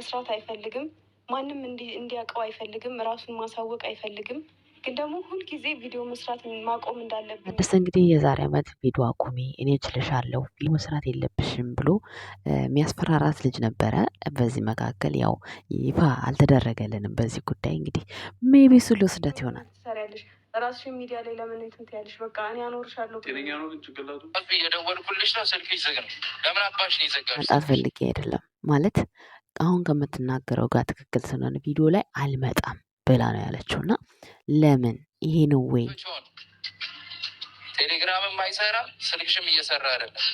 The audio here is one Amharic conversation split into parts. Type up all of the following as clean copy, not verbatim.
መስራት አይፈልግም። ማንም እንዲያውቀው አይፈልግም። ራሱን ማሳወቅ አይፈልግም። ግን ደግሞ ሁልጊዜ ቪዲዮ መስራት ማቆም እንዳለብን ታደሰ እንግዲህ የዛሬ ዓመት ቪዲዮ አቁሚ እኔ እችልሻለሁ ቪዲዮ መስራት የለብሽም ብሎ የሚያስፈራራት ልጅ ነበረ። በዚህ መካከል ያው ይፋ አልተደረገልንም። በዚህ ጉዳይ እንግዲህ ሜቢ እሱ ሊወስደት ይሆናል። ትሰሪያለሽ ራስሽን ሚዲያ ላይ ለምን እንትን ትያለሽ? በቃ እኔ አኖርሻለሁ። ጤነኛ ነው ግን ጭንቅላቱ እየደወልኩልሽ ነው፣ ስልክሽ ዝግ ነው። ለምን አባሽ ነው የዘጋሽ? መምጣት ፈልጌ አይደለም ማለት አሁን ከምትናገረው ጋር ትክክል ስለሆነ ቪዲዮ ላይ አልመጣም ብላ ነው ያለችው። እና ለምን ይሄ ነው ወይ ቴሌግራምም አይሰራም ስልክሽም እየሰራ አይደለም።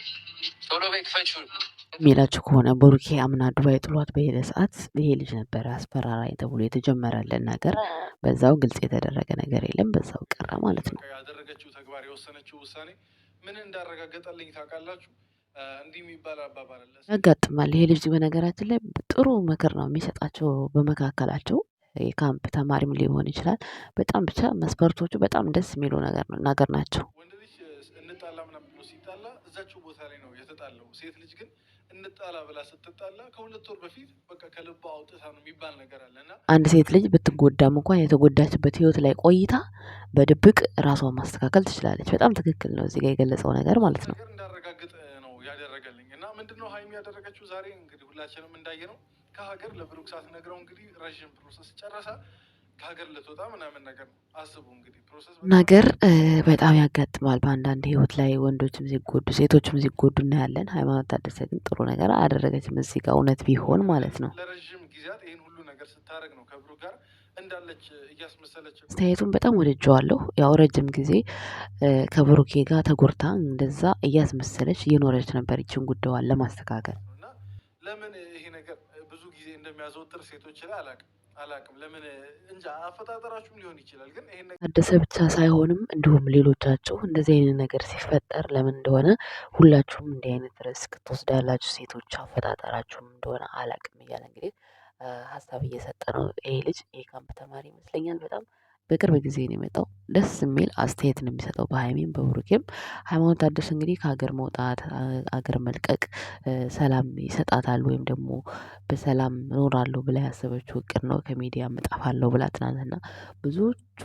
ቶሎ ቤት ክፈችው የሚላችሁ ከሆነ ብሩኬ አምና ዱባይ ጥሏት በሄደ ሰዓት ይሄ ልጅ ነበረ አስፈራራኝ ተብሎ የተጀመረልን ነገር በዛው ግልጽ የተደረገ ነገር የለም፣ በዛው ቀረ ማለት ነው። ያደረገችው ተግባር የወሰነችው ውሳኔ ምን እንዳረጋገጠልኝ ታውቃላችሁ? እንዲህ የሚባል አባባል አለ፣ ያጋጥማል። ይሄ ልጅ በነገራችን ላይ ጥሩ ምክር ነው የሚሰጣቸው በመካከላቸው የካምፕ ተማሪም ሊሆን ይችላል። በጣም ብቻ መስፈርቶቹ በጣም ደስ የሚሉ ነገር ናቸው። ወንድ ልጅ እንጣላ ምናምን ብሎ ሲጣላ እዛችው ቦታ ላይ ነው የተጣለው። ሴት ልጅ ግን እንጣላ ብላ ስትጣላ ከ2 ወር በፊት በቃ ከልባ አውጥታ ነው የሚባል ነገር አለ እና አንድ ሴት ልጅ ብትጎዳም እንኳን የተጎዳችበት ህይወት ላይ ቆይታ በድብቅ ራሷን ማስተካከል ትችላለች። በጣም ትክክል ነው እዚህ ጋር የገለጸው ነገር ማለት ነው። እንዳረጋግጥ ነው ያደረገልኝ እና ምንድነው ሀይሚ ያደረገችው ዛሬ እንግዲህ ሁላችንም እንዳየ ነው ከሀገር ለብሩክ ሳትነግረው እንግዲህ ረዥም ፕሮሰስ ጨረሳ ከሀገር ልትወጣ ምናምን ነገር ነው። አስቡ እንግዲህ ፕሮሰስ ነገር በጣም ያጋጥማል። በአንዳንድ ህይወት ላይ ወንዶችም ሲጎዱ ሴቶችም ሲጎዱ እናያለን። ሃይማኖት ታደሰ ግን ጥሩ ነገር አደረገችም እዚህ ጋር እውነት ቢሆን ማለት ነው። ለረዥም ጊዜያት ይህን ሁሉ ነገር ስታደርግ ነው ከብሩክ ጋር እንዳለች እያስመሰለች። አስተያየቱን በጣም ወድጀዋለሁ። ያው ረጅም ጊዜ ከብሩኬ ጋር ተጎርታ እንደዛ እያስመሰለች እየኖረች ነበር ይችን ጉዳዩን ለማስተካከል። እና ለምን ይሄ ነገር ብዙ ጊዜ እንደሚያዘወትር ሴቶች ላይ አላቅም ለምን እንጃ አፈጣጠራችሁም ሊሆን ይችላል። ግን ይሄን ነገር ታደሰ ብቻ ሳይሆንም እንዲሁም ሌሎቻችሁ እንደዚህ አይነት ነገር ሲፈጠር ለምን እንደሆነ ሁላችሁም እንዲህ አይነት ሪስክ ትወስዳላችሁ ሴቶች አፈጣጠራችሁም እንደሆነ አላቅም እያለ እንግዲህ ሀሳብ እየሰጠ ነው። ይሄ ልጅ የካምፕ ተማሪ ይመስለኛል። በጣም በቅርብ ጊዜ ነው የመጣው። ደስ የሚል አስተያየት ነው የሚሰጠው በሀይሚም በብሩኬም። ሃይማኖት ታደሰ እንግዲህ ከሀገር መውጣት አገር መልቀቅ ሰላም ይሰጣታል ወይም ደግሞ በሰላም እኖራለሁ ብላ ያሰበችው እቅድ ነው። ከሚዲያ እጠፋለሁ ብላ ትናንትና ብዙዎቹ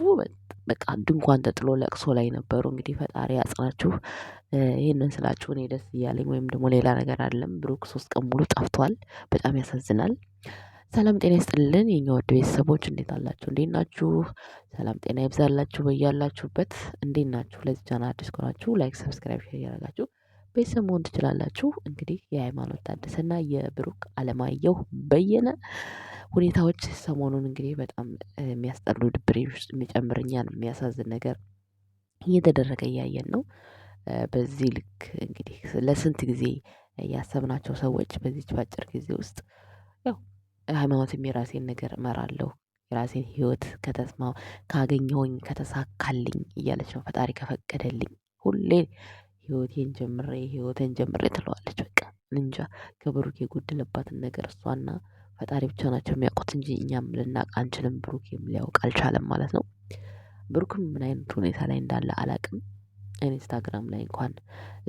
በቃ ድንኳን ተጥሎ ለቅሶ ላይ ነበሩ። እንግዲህ ፈጣሪ ያጽናችሁ። ይህንን ስላችሁ እኔ ደስ እያለኝ ወይም ደግሞ ሌላ ነገር አይደለም። ብሩክ 3 ቀን ሙሉ ጠፍቷል። በጣም ያሳዝናል። ሰላም ጤና ይስጥልን የኛ ውድ ቤተሰቦች እንዴት አላችሁ? እንዴት ናችሁ? ሰላም ጤና ይብዛላችሁ በያላችሁበት። እንዴት ናችሁ? ለዚህ ቻናል አዲስ ከሆናችሁ ላይክ፣ ሰብስክራይብ፣ ሼር እያደረጋችሁ ቤተሰብ መሆን ትችላላችሁ። እንግዲህ የሃይማኖት ታደሰና የብሩክ አለማየሁ በየነ ሁኔታዎች ሰሞኑን እንግዲህ በጣም የሚያስጠሉ ድብሬ ውስጥ የሚጨምር እኛን የሚያሳዝን ነገር እየተደረገ እያየን ነው። በዚህ ልክ እንግዲህ ለስንት ጊዜ ያሰብናቸው ሰዎች በዚች ባጭር ጊዜ ውስጥ ያው ሃይማኖትም የራሴን ነገር እመራለሁ የራሴን ህይወት ካገኘሁኝ ከተሳካልኝ እያለች ነው። ፈጣሪ ከፈቀደልኝ ሁሌ ህይወቴን ጀምሬ ትለዋለች። በቃ እንጃ ከብሩክ የጎደለባትን ነገር እሷና ፈጣሪ ብቻ ናቸው የሚያውቁት እንጂ እኛም ልናውቅ አንችልም። ብሩክም ሊያውቅ አልቻለም ማለት ነው። ብሩክም ምን አይነት ሁኔታ ላይ እንዳለ አላቅም። ኢንስታግራም ላይ እንኳን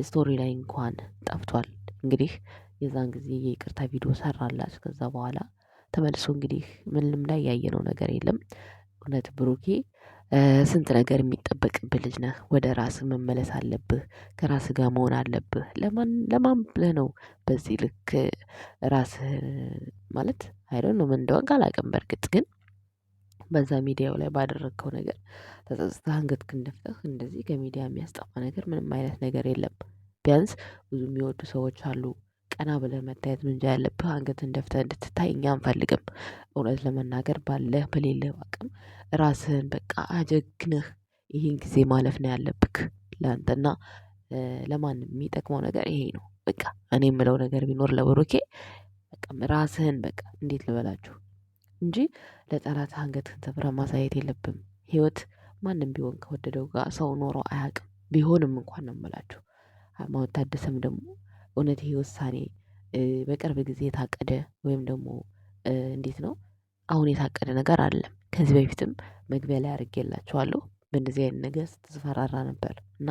ስቶሪ ላይ እንኳን ጠፍቷል። እንግዲህ የዛን ጊዜ የይቅርታ ቪዲዮ ሰራላት። ከዛ በኋላ ተመልሶ እንግዲህ ምንም ላይ ያየነው ነገር የለም። እውነት ብሩኬ ስንት ነገር የሚጠበቅብህ ልጅ ነህ። ወደ ራስህ መመለስ አለብህ። ከራስህ ጋር መሆን አለብህ። ለማን ብለህ ነው በዚህ ልክ ራስህን ማለት አይዶን ነው ምን እንደሆንክ አላውቅም። በእርግጥ ግን በዛ ሚዲያው ላይ ባደረግከው ነገር ተጸጽተህ አንገትህን ደፍተህ እንደዚህ ከሚዲያ የሚያስጠፋ ነገር ምንም አይነት ነገር የለም። ቢያንስ ብዙ የሚወዱ ሰዎች አሉ። ቀና ብለህ መታየት ነው እንጂ ያለብህ አንገትህን ደፍተህ እንድትታይ እኛ አንፈልግም። እውነት ለመናገር ባለህ በሌለህ አቅም ራስህን በቃ አጀግነህ ይሄን ጊዜ ማለፍ ነው ያለብክ። ላንተና ለማንም የሚጠቅመው ነገር ይሄ ነው። በቃ እኔ የምለው ነገር ቢኖር ለብሩኬ በቃ ራስህን በቃ እንዴት ልበላችሁ እንጂ ለጠላት አንገትህን ሰብረህ ማሳየት የለብህም። ህይወት ማንም ቢሆን ከወደደው ጋር ሰው ኖሮ አያውቅም። ቢሆንም እንኳን ነው የምላችሁ። ሃይማኖት ታደሰም ደግሞ እውነት ይሄ ውሳኔ በቅርብ ጊዜ የታቀደ ወይም ደግሞ እንዴት ነው አሁን የታቀደ ነገር አይደለም። ከዚህ በፊትም መግቢያ ላይ አድርጌላችኋለሁ። በእንደዚህ አይነት ነገር ስትስፈራራ ነበር እና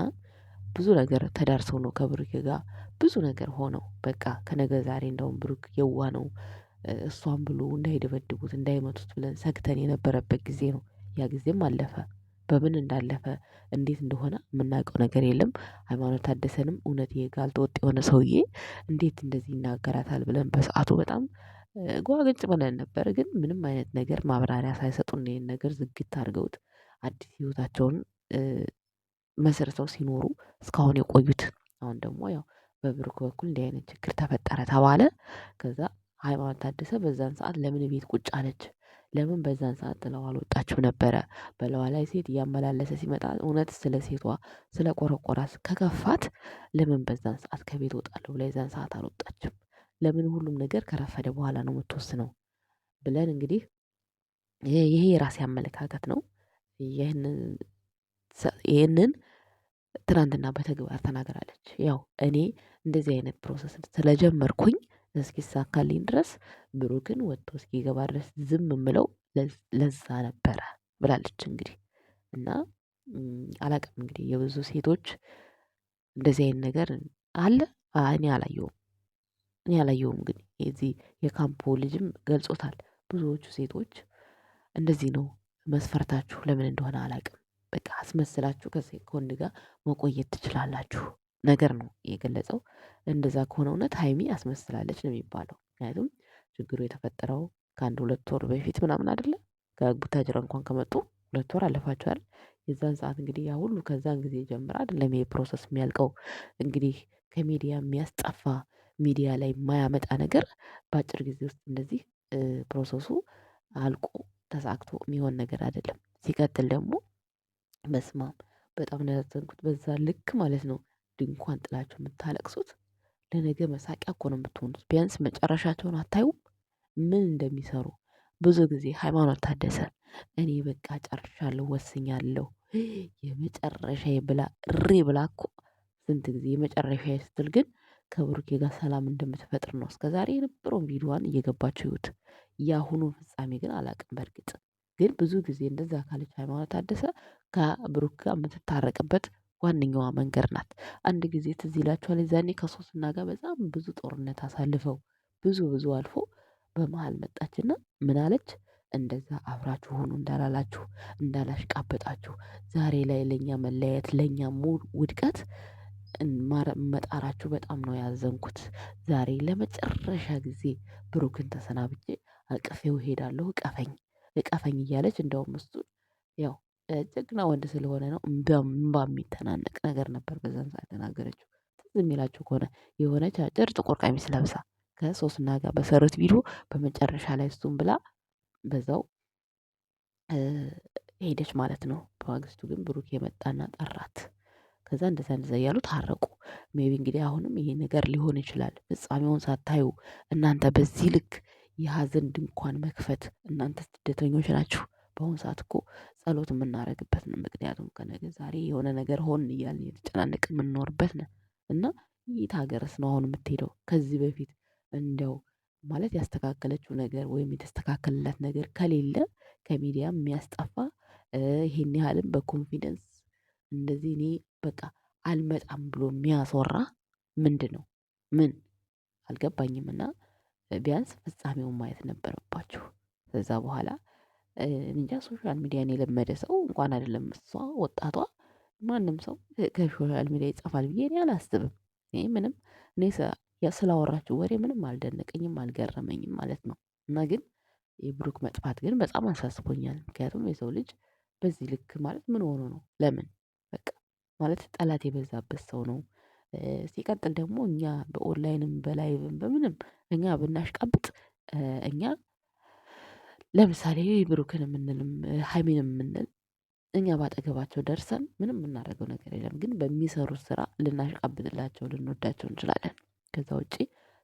ብዙ ነገር ተዳርሰው ነው ከብሩክ ጋር ብዙ ነገር ሆነው በቃ ከነገ ዛሬ እንደውም ብሩክ የዋ ነው እሷን ብሎ እንዳይደበድቡት እንዳይመቱት ብለን ሰግተን የነበረበት ጊዜ ነው። ያ ጊዜም አለፈ። በምን እንዳለፈ እንዴት እንደሆነ የምናውቀው ነገር የለም። ሃይማኖት ታደሰንም እውነት ይሄ ጋልጦጥ የሆነ ሰውዬ እንዴት እንደዚህ ይናገራታል ብለን በሰዓቱ በጣም ጓግጭ ብለን ነበር። ግን ምንም አይነት ነገር ማብራሪያ ሳይሰጡን ይሄን ነገር ዝግት አድርገውት አዲስ ህይወታቸውን መስርተው ሲኖሩ እስካሁን የቆዩት። አሁን ደግሞ ያው በብሩክ በኩል እንዲህ አይነት ችግር ተፈጠረ ተባለ። ከዛ ሃይማኖት ታደሰ በዛን ሰዓት ለምን ቤት ቁጭ አለች? ለምን በዛን ሰዓት ጥላው አልወጣችም ነበረ? በለዋ ላይ ሴት እያመላለሰ ሲመጣ እውነት ስለ ሴቷ ስለ ቆረቆራት ከከፋት ለምን በዛን ሰዓት ከቤት እወጣለሁ ብላ የዛን ሰዓት አልወጣችም? ለምን ሁሉም ነገር ከረፈደ በኋላ ነው የምትወስነው? ብለን እንግዲህ ይሄ የራሴ አመለካከት ነው። ይህንን ትናንትና በተግባር ተናግራለች። ያው እኔ እንደዚህ አይነት ፕሮሰስ ስለጀመርኩኝ እስኪሳካልኝ ድረስ ብሩክን ወጥቶ እስኪገባ ድረስ ዝም የምለው ለዛ ነበረ ብላለች። እንግዲህ እና አላውቅም እንግዲህ የብዙ ሴቶች እንደዚህ አይነት ነገር አለ። እኔ አላየሁም ግን የዚህ የካምፖ ልጅም ገልጾታል። ብዙዎቹ ሴቶች እንደዚህ ነው መስፈርታችሁ ለምን እንደሆነ አላውቅም። በቃ አስመስላችሁ ከወንድ ጋር መቆየት ትችላላችሁ ነገር ነው የገለጸው። እንደዛ ከሆነ እውነት ሀይሚ አስመስላለች ነው የሚባለው። ምክንያቱም ችግሩ የተፈጠረው ከአንድ 2 ወር በፊት ምናምን አይደለ? ከቡታጅራ እንኳን ከመጡ 2 ወር አለፋቸው አይደል? የዛን ሰዓት እንግዲህ ያ ሁሉ ከዛን ጊዜ ጀምሮ አይደለም ይሄ ፕሮሰስ የሚያልቀው። እንግዲህ ከሚዲያ የሚያስጠፋ ሚዲያ ላይ የማያመጣ ነገር በአጭር ጊዜ ውስጥ እንደዚህ ፕሮሰሱ አልቆ ተሳክቶ የሚሆን ነገር አይደለም። ሲቀጥል ደግሞ በስማም በጣም ነው ያዘንኩት በዛ ልክ ማለት ነው። ድንኳን ጥላችሁ የምታለቅሱት ለነገ መሳቂያ እኮ ነው የምትሆኑት። ቢያንስ መጨረሻቸውን አታዩም? ምን እንደሚሰሩ ብዙ ጊዜ ሃይማኖት ታደሰ እኔ በቃ ጨርሻለሁ ወስኛለሁ የመጨረሻዬ ብላ እሪ ብላ እኮ ስንት ጊዜ የመጨረሻዬ ስትል ግን ከብሩኬ ጋር ሰላም እንደምትፈጥር ነው እስከዛሬ የነበረውን ቪዲዮዋን እየገባችሁ ይዩት። የአሁኑን ፍጻሜ ግን አላውቅም። በእርግጥ ግን ብዙ ጊዜ እንደዛ ካለች ሃይማኖት ታደሰ ከብሩክ ጋር የምትታረቅበት ዋነኛዋ መንገድ ናት። አንድ ጊዜ ትዝ ይላችኋል የዛኔ ከሶስና ጋር በጣም ብዙ ጦርነት አሳልፈው ብዙ አልፎ በመሃል መጣችና ምን አለች? እንደዛ አብራችሁ ሆኑ እንዳላላችሁ እንዳላሽቃበጣችሁ ዛሬ ላይ ለኛ መለያየት ለኛ ውድቀት መጣራችሁ በጣም ነው ያዘንኩት። ዛሬ ለመጨረሻ ጊዜ ብሩክን ተሰናብቼ አቅፌው እሄዳለሁ እቀፈኝ እያለች እንደውም እሱ ያው ጀግና ወንድ ስለሆነ ነው እምባ የሚተናነቅ ነገር ነበር በዛን ሰዓት የተናገረችው። ትዝ የሚላችሁ ከሆነ የሆነች አጭር ጥቁር ቀሚስ ለብሳ ከሶስና ጋር በሰሩት ቪዲዮ በመጨረሻ ላይ እሱም ብላ በዛው ሄደች ማለት ነው። በማግስቱ ግን ብሩክ የመጣና ጠራት። ከዛ እንደዛ እያሉ ታረቁ። ሜቢ እንግዲህ አሁንም ይሄ ነገር ሊሆን ይችላል። ፍጻሜውን ሳታዩ እናንተ በዚህ ልክ የሀዘን ድንኳን መክፈት እናንተ ስደተኞች ናችሁ። በአሁኑ ሰዓት እኮ ጸሎት የምናደርግበት ነው። ምክንያቱም ከነገ ዛሬ የሆነ ነገር ሆን እያልን የተጨናነቅ የምንኖርበት ነው። እና የት ሀገርስ ነው አሁን የምትሄደው? ከዚህ በፊት እንደው ማለት ያስተካከለችው ነገር ወይም የተስተካከለላት ነገር ከሌለ ከሚዲያ የሚያስጠፋ ይሄን ያህልም በኮንፊደንስ እንደዚህ እኔ በቃ አልመጣም ብሎ የሚያስወራ ምንድነው? ምን አልገባኝም። እና ቢያንስ ፍጻሜውን ማየት ነበረባችሁ። ከዛ በኋላ እንጃ ሶሻል ሚዲያን የለመደ ሰው እንኳን አይደለም እሷ ወጣቷ ማንም ሰው ከሶሻል ሚዲያ ይጻፋል ብዬ እኔ አላስብም። እኔ ምንም እኔ ስላወራችሁ ወሬ ምንም አልደነቀኝም አልገረመኝም ማለት ነው። እና ግን የብሩክ መጥፋት ግን በጣም አሳስቦኛል። ምክንያቱም የሰው ልጅ በዚህ ልክ ማለት ምን ሆኖ ነው? ለምን በቃ ማለት ጠላት የበዛበት ሰው ነው። ሲቀጥል ደግሞ እኛ በኦንላይንም በላይቭም በምንም እኛ ብናሽቃብጥ እኛ ለምሳሌ ብሩክን የምንልም ሀይሚንም የምንል እኛ ባጠገባቸው ደርሰን ምንም የምናደርገው ነገር የለም። ግን በሚሰሩት ስራ ልናሽቃብጥላቸው ልንወዳቸው እንችላለን። ከዛ ውጪ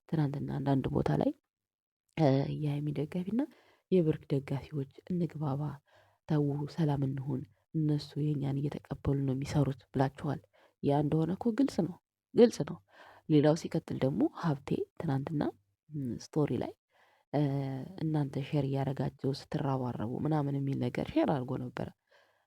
ትናንትና አንዳንድ ቦታ ላይ የሀይሚ ደጋፊና የብሩክ ደጋፊዎች እንግባባ፣ ተው፣ ሰላም እንሁን፣ እነሱ የኛን እየተቀበሉ ነው የሚሰሩት ብላችኋል። ያ እንደሆነ እኮ ግልጽ ነው። ሌላው ሲቀጥል ደግሞ ሀብቴ ትናንትና ስቶሪ ላይ እናንተ ሼር እያደረጋችሁ ስትራባረቡ ምናምን የሚል ነገር ሼር አድርጎ ነበረ።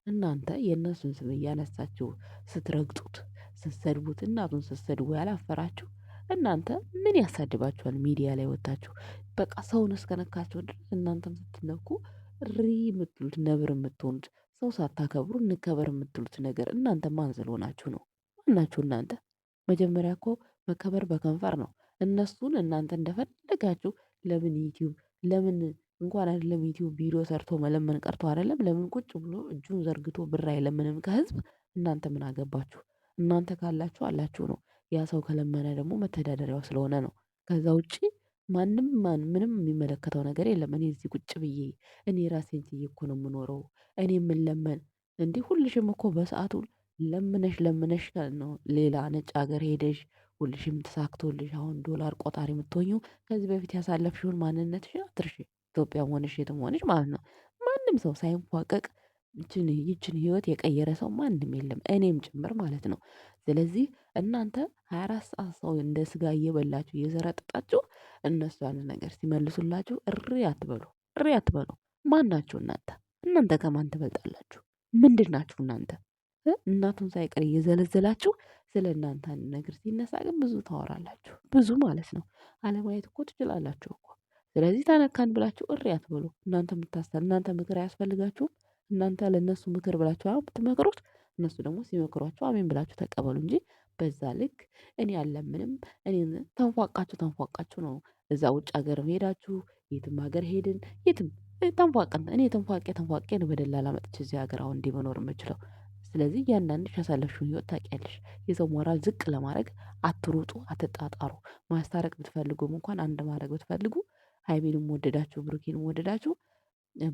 እናንተ የእነሱን ስም እያነሳችሁ ስትረግጡት ስትሰድቡት እናቱን ስትሰድቡ ያላፈራችሁ እናንተ ምን ያሳድባችኋል? ሚዲያ ላይ ወጥታችሁ በቃ ሰውን እስከነካቸው ድረስ እናንተም ስትነኩ እሪ የምትሉት ነብር የምትሆኑት ሰው ሳታከብሩ እንከበር የምትሉት ነገር እናንተ ማን ስለሆናችሁ ነው? ማናችሁ እናንተ? መጀመሪያ እኮ መከበር በከንፈር ነው። እነሱን እናንተ እንደፈለጋችሁ ለምን ዩቲዩብ ለምን እንኳን አይደለም ዩቲዩብ ቪዲዮ ሰርቶ መለመን ቀርቶ አይደለም ለምን ቁጭ ብሎ እጁን ዘርግቶ ብር አይለምንም ከህዝብ? እናንተ ምን አገባችሁ? እናንተ ካላችሁ አላችሁ ነው። ያ ሰው ከለመነ ደግሞ መተዳደሪያው ስለሆነ ነው። ከዛ ውጪ ምንም የሚመለከተው ነገር የለም። እኔ እዚህ ቁጭ ብዬ እኔ ራሴን ችዬ እኮ ነው የምኖረው። እኔ የምለመን እንዲህ ሁልሽም እኮ በሰዓቱ ለምነሽ ነው ሌላ ነጭ ሀገር ሄደሽ ሁልሽም ተሳክቶልሽ አሁን ዶላር ቆጣሪ የምትሆኚው ከዚህ በፊት ያሳለፍሽውን ማንነትሽን አትርሺ። ኢትዮጵያም ሆነሽ የትም ሆነሽ ማለት ነው። ማንም ሰው ሳይንፏቀቅ ይችን ህይወት የቀየረ ሰው ማንም የለም እኔም ጭምር ማለት ነው። ስለዚህ እናንተ 24 ሰዓት ሰው እንደ ስጋ እየበላችሁ እየዘረጠጣችሁ እነሱ ያንን ነገር ሲመልሱላችሁ እሪ አትበሉ። ማን ናችሁ እናንተ? እናንተ ከማን ትበልጣላችሁ? ምንድን ናችሁ እናንተ? እናቱን ሳይቀር እየዘለዘላችሁ ስለ እናንተ አንድ ነገር ሲነሳ ግን ብዙ ታወራላችሁ። ብዙ ማለት ነው። አለማየት እኮ ትችላላችሁ እኮ። ስለዚህ ተነካን ብላችሁ እሪ አትበሉ። እናንተ ምክር አያስፈልጋችሁም። እናንተ ለእነሱ ምክር ብላችሁ ብትመክሩት እነሱ ደግሞ ሲመክሯችሁ አሜን ብላችሁ ተቀበሉ እንጂ በዛ ልክ እኔ አልለምንም እኔ ተንፏቃችሁ ነው። እዛ ውጭ ሀገር ሄዳችሁ የትም ሀገር ሄድን የትም ተንፏቀን እኔ ተንፏቄ ነው በደላላ መጥቼ እዚህ ሀገር አሁን እንዲህ መኖር የምችለው። ስለዚህ እያንዳንድሽ ያሳለፍሽውን ህይወት ታውቂያለሽ። የሰው ሞራል ዝቅ ለማድረግ አትሩጡ፣ አትጣጣሩ። ማስታረቅ ብትፈልጉም እንኳን አንድ ማድረግ ብትፈልጉ ሀይሚንም ወደዳችሁ ብሩኬንም ወደዳችሁ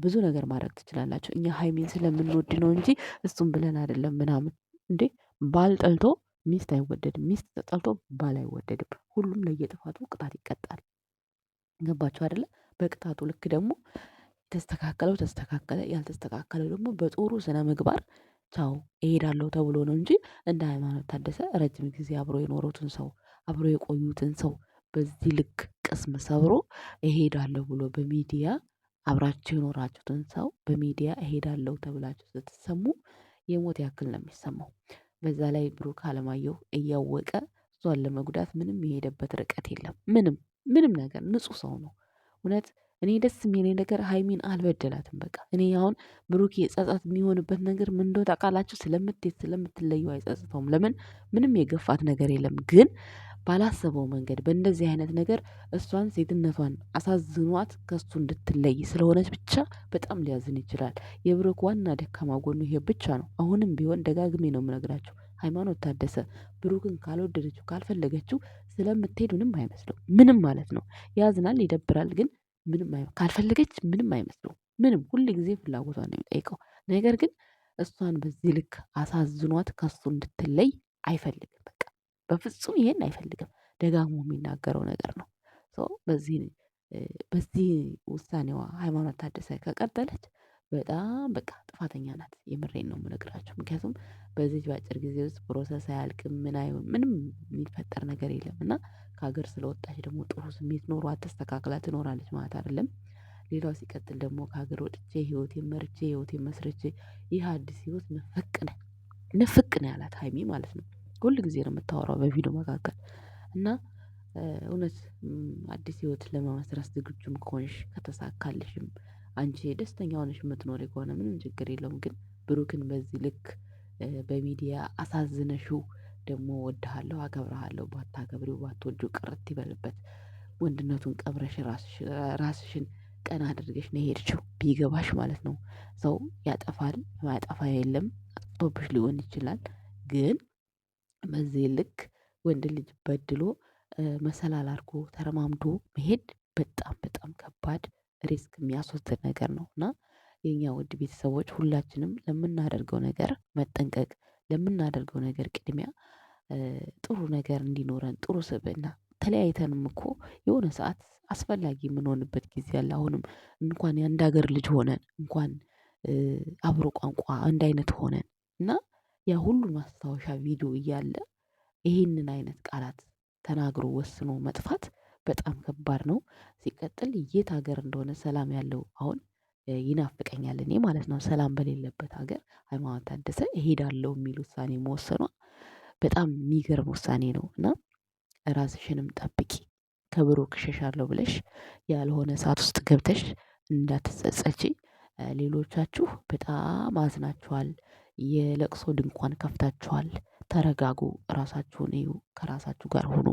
ብዙ ነገር ማድረግ ትችላላችሁ። እኛ ሀይሚን ስለምንወድ ነው እንጂ እሱም ብለን አይደለም ምናምን። እንዴ ባል ጠልቶ ሚስት አይወደድም፣ ሚስት ጠልቶ ባል አይወደድም። ሁሉም ለየጥፋቱ ቅጣት ይቀጣል። ገባችሁ አይደለ? በቅጣቱ ልክ ደግሞ ተስተካከለ፣ ያልተስተካከለው ደግሞ በጥሩ ስነ ምግባር ቻው እሄዳለሁ ተብሎ ነው እንጂ እንደ ሃይማኖት ታደሰ ረጅም ጊዜ አብሮ የኖሩትን ሰው አብሮ የቆዩትን ሰው በዚህ ልክ ቅስም ሰብሮ እሄዳለሁ ብሎ በሚዲያ አብራችሁ የኖራችሁትን ሰው በሚዲያ እሄዳለሁ ተብላችሁ ስትሰሙ የሞት ያክል ነው የሚሰማው። በዛ ላይ ብሩክ አለማየሁ እያወቀ እሷን ለመጉዳት ምንም የሄደበት ርቀት የለም። ምንም ነገር ንጹህ ሰው ነው። እውነት እኔ ደስ የሚለኝ ነገር ሀይሚን አልበደላትም። በቃ እኔ አሁን ብሩክ ጸጸት የሚሆንበት ነገር ምን እንደሆነ ታውቃላችሁ? ስለምትለዩ አይጸጽተውም። ለምን ምንም የገፋት ነገር የለም። ግን ባላሰበው መንገድ በእንደዚህ አይነት ነገር እሷን ሴትነቷን አሳዝኗት ከሱ እንድትለይ ስለሆነች ብቻ በጣም ሊያዝን ይችላል። የብሩክ ዋና ደካማ ጎኑ ይሄ ብቻ ነው። አሁንም ቢሆን ደጋግሜ ነው የምነግራችሁ። ሃይማኖት ታደሰ ብሩክን ካልወደደችው ካልፈለገችው ስለምትሄድ ምንም አይመስለው። ምንም ማለት ነው። ያዝናል፣ ይደብራል። ግን ካልፈለገች ምንም አይመስለው። ምንም ሁል ጊዜ ፍላጎቷን ነው የሚጠይቀው። ነገር ግን እሷን በዚህ ልክ አሳዝኗት ከሱ እንድትለይ አይፈልግም። በቃ በፍጹም ይሄን አይፈልግም። ደጋግሞ የሚናገረው ነገር ነው። በዚህ ውሳኔዋ ሃይማኖት ታደሰ ከቀጠለች በጣም በቃ ጥፋተኛ ናት። የምሬን ነው የምነግራቸው። ምክንያቱም በዚህ በአጭር ጊዜ ውስጥ ፕሮሰስ አያልቅም። ምንም የሚፈጠር ነገር የለም እና ከሀገር ስለወጣች ደግሞ ጥሩ ስሜት ኖሯት ተስተካክላ ትኖራለች ማለት አይደለም። ሌላው ሲቀጥል ደግሞ ከሀገር ወጥቼ ህይወቴን መርቼ ህይወቴን መስርቼ ይህ አዲስ ህይወት ንፍቅ ነው ያላት ሀይሚ ማለት ነው። ሁል ጊዜ ነው የምታወራው በቪዲዮ መካከል እና እውነት አዲስ ህይወት ለመመስረት ዝግጁም ከሆንሽ ከተሳካልሽም አንቺ ደስተኛ ሆነሽ የምትኖሪ ከሆነ ምንም ችግር የለውም። ግን ብሩክን በዚህ ልክ በሚዲያ አሳዝነሽው ደግሞ እወድሃለሁ፣ አከብርሃለሁ ባታከብሪው ባትወጂው ቅርት ይበልበት። ወንድነቱን ቀብረሽ ራስሽን ቀና አድርገሽ ነው የሄድሽው ቢገባሽ ማለት ነው። ሰው ያጠፋል፣ ማያጠፋ የለም። አጥፍቶብሽ ሊሆን ይችላል። ግን በዚህ ልክ ወንድ ልጅ በድሎ መሰላል አድርጎ ተረማምዶ መሄድ በጣም በጣም ከባድ ሪስክ የሚያስወስድ ነገር ነው እና የኛ ውድ ቤተሰቦች ሁላችንም ለምናደርገው ነገር መጠንቀቅ፣ ለምናደርገው ነገር ቅድሚያ ጥሩ ነገር እንዲኖረን ጥሩ ስብዕና ተለያይተንም እኮ የሆነ ሰዓት አስፈላጊ የምንሆንበት ጊዜ አለ። አሁንም እንኳን የአንድ ሀገር ልጅ ሆነን እንኳን አብሮ ቋንቋ አንድ አይነት ሆነን እና ያ ሁሉ ማስታወሻ ቪዲዮ እያለ ይህንን አይነት ቃላት ተናግሮ ወስኖ መጥፋት በጣም ከባድ ነው። ሲቀጥል የት ሀገር እንደሆነ ሰላም ያለው አሁን ይናፍቀኛል እኔ ማለት ነው። ሰላም በሌለበት ሀገር ሃይማኖት ታደሰ እሄዳለሁ የሚል ውሳኔ መወሰኗ በጣም የሚገርም ውሳኔ ነው እና ራስሽንም ጠብቂ። ከብሩክ እሸሻለሁ ብለሽ ያልሆነ እሳት ውስጥ ገብተሽ እንዳትጸጸቺ። ሌሎቻችሁ በጣም አዝናችኋል። የለቅሶ ድንኳን ከፍታችኋል። ተረጋጉ፣ ራሳችሁን እዩ፣ ከራሳችሁ ጋር ሁኑ።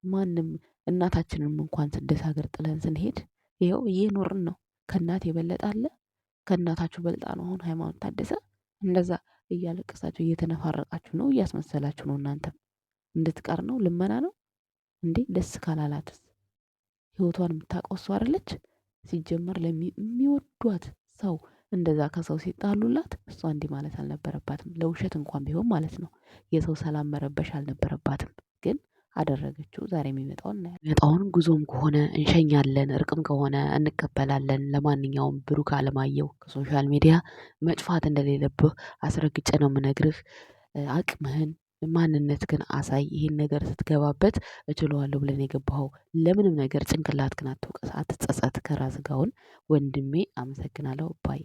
ማንም እናታችንም እንኳን ስደት ሀገር ጥለን ስንሄድ ይኸው እየኖርን ነው። ከእናት የበለጠ አለ? ከእናታችሁ በልጣ ነው አሁን ሃይማኖት ታደሰ እንደዛ እያለቀሳችሁ እየተነፋረቃችሁ ነው፣ እያስመሰላችሁ ነው። እናንተም እንድትቀር ነው? ልመና ነው እንዴ? ደስ ካላላትስ ህይወቷን የምታውቀው እሷ አይደለች? ሲጀመር ለሚወዷት ሰው እንደዛ ከሰው ሲጣሉላት እሷ እንዲህ ማለት አልነበረባትም። ለውሸት እንኳን ቢሆን ማለት ነው። የሰው ሰላም መረበሽ አልነበረባትም። ግን አደረገችው። ዛሬ የሚመጣውን እናያለን። የሚመጣውን ጉዞም ከሆነ እንሸኛለን፣ እርቅም ከሆነ እንቀበላለን። ለማንኛውም ብሩክ አለማየሁ ከሶሻል ሚዲያ መጥፋት እንደሌለብህ አስረግጬ ነው የምነግርህ። አቅምህን ማንነት ግን አሳይ። ይሄን ነገር ስትገባበት እችለዋለሁ ብለን የገባኸው ለምንም ነገር ጭንቅላት ግን አትውቀስ፣ አትጸጸት። ከራስህ ጋር ሁን ወንድሜ። አመሰግናለሁ ባይ